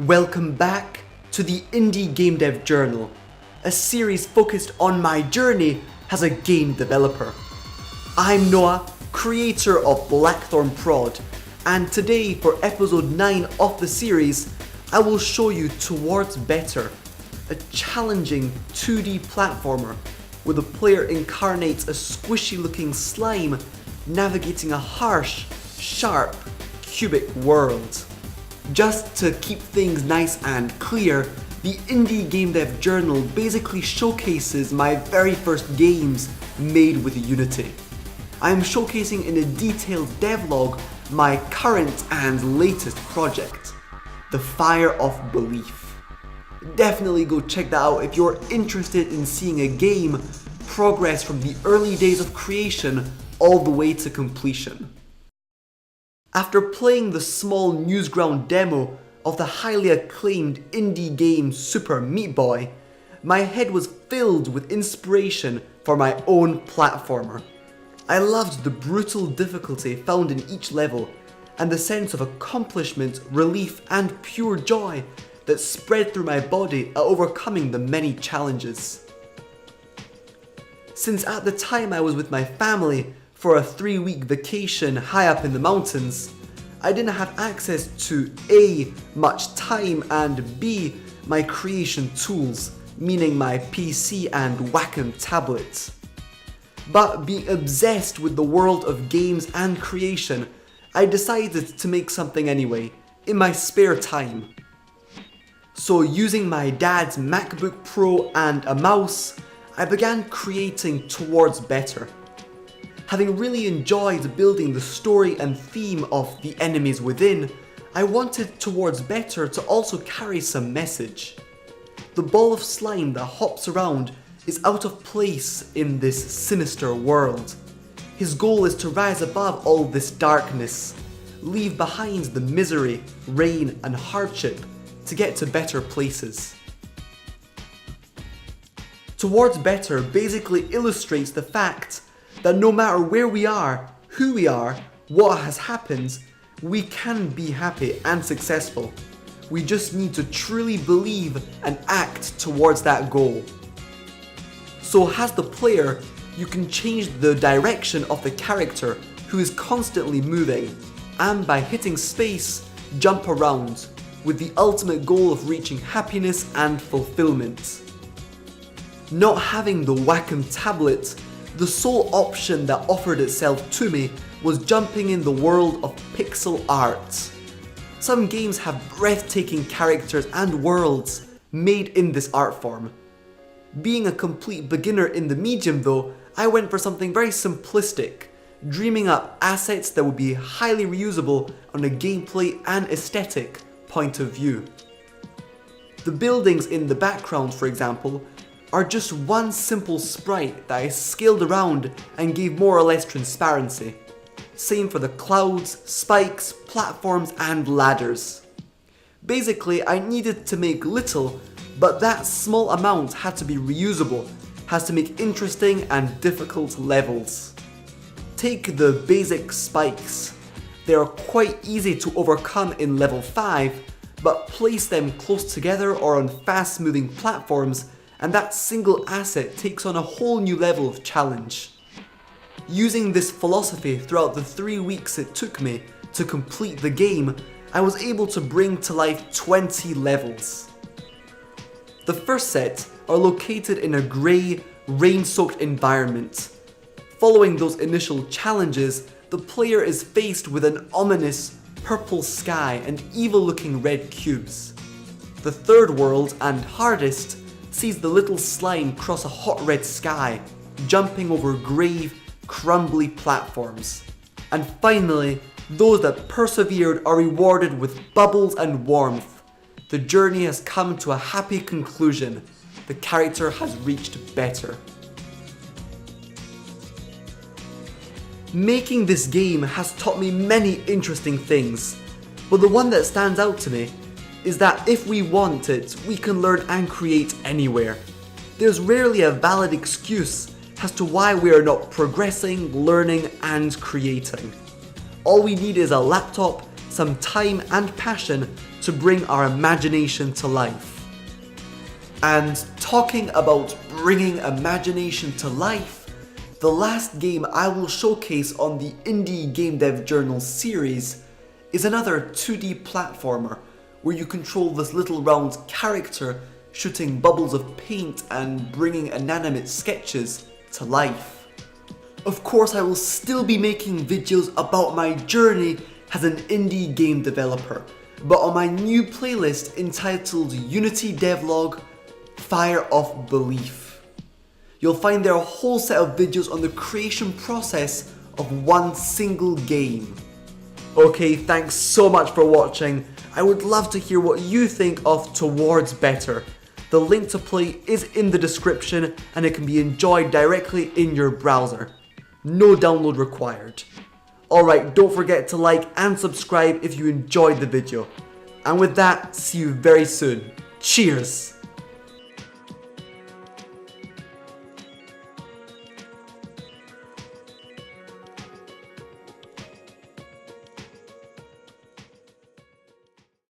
Welcome back to the Indie Game Dev Journal, a series focused on my journey as a game developer. I'm Noah, creator of BlackthornProd, and today for episode 9 of the series, I will show you Towards Better, a challenging 2D platformer where the player incarnates a squishy looking slime navigating a harsh, sharp, cubic world. Just to keep things nice and clear, the Indie Game Dev Journal basically showcases my very first games made with Unity. I am showcasing in a detailed devlog my current and latest project, The Fire of Belief. Definitely go check that out if you're interested in seeing a game progress from the early days of creation all the way to completion. After playing the small Newsground demo of the highly acclaimed indie game Super Meat Boy, my head was filled with inspiration for my own platformer. I loved the brutal difficulty found in each level and the sense of accomplishment, relief and pure joy that spread through my body at overcoming the many challenges. Since at the time I was with my family for a 3-week vacation high up in the mountains, I didn't have access to A, much time, and B, my creation tools, meaning my PC and Wacom tablet. But being obsessed with the world of games and creation, I decided to make something anyway, in my spare time. So using my dad's MacBook Pro and a mouse, I began creating Towards Better. Having really enjoyed building the story and theme of The Enemies Within, I wanted Towards Better to also carry some message. The ball of slime that hops around is out of place in this sinister world. His goal is to rise above all this darkness, leave behind the misery, rain and hardship to get to better places. Towards Better basically illustrates the fact that no matter where we are, who we are, what has happened, we can be happy and successful. We just need to truly believe and act towards that goal. So as the player, you can change the direction of the character who is constantly moving, and by hitting space, jump around, with the ultimate goal of reaching happiness and fulfillment. Not having the Wacom tablet, the sole option that offered itself to me was jumping in the world of pixel art. Some games have breathtaking characters and worlds made in this art form. Being a complete beginner in the medium though, I went for something very simplistic, dreaming up assets that would be highly reusable on a gameplay and aesthetic point of view. The buildings in the background, for example, are just one simple sprite that I scaled around and gave more or less transparency. Same for the clouds, spikes, platforms and ladders. Basically, I needed to make little, but that small amount had to be reusable, has to make interesting and difficult levels. Take the basic spikes. They are quite easy to overcome in level 5, but place them close together or on fast moving platforms and that single asset takes on a whole new level of challenge. Using this philosophy throughout the 3 weeks it took me to complete the game, I was able to bring to life 20 levels. The first set are located in a grey, rain-soaked environment. Following those initial challenges, the player is faced with an ominous purple sky and evil-looking red cubes. The third world, and hardest, sees the little slime cross a hot red sky, jumping over grave, crumbly platforms. And finally, those that persevered are rewarded with bubbles and warmth. The journey has come to a happy conclusion. The character has reached better. Making this game has taught me many interesting things, but the one that stands out to me is that if we want it, we can learn and create anywhere. There's rarely a valid excuse as to why we are not progressing, learning and creating. All we need is a laptop, some time and passion, to bring our imagination to life. And talking about bringing imagination to life, the last game I will showcase on the Indie Game Dev Journal series is another 2D platformer where you control this little round character shooting bubbles of paint and bringing inanimate sketches to life. Of course, I will still be making videos about my journey as an indie game developer, but on my new playlist entitled Unity Devlog Fire of Belief. You'll find there a whole set of videos on the creation process of one single game. Okay, thanks so much for watching. I would love to hear what you think of Towards Better. The link to play is in the description and it can be enjoyed directly in your browser. No download required. Alright, don't forget to like and subscribe if you enjoyed the video. And with that, see you very soon. Cheers!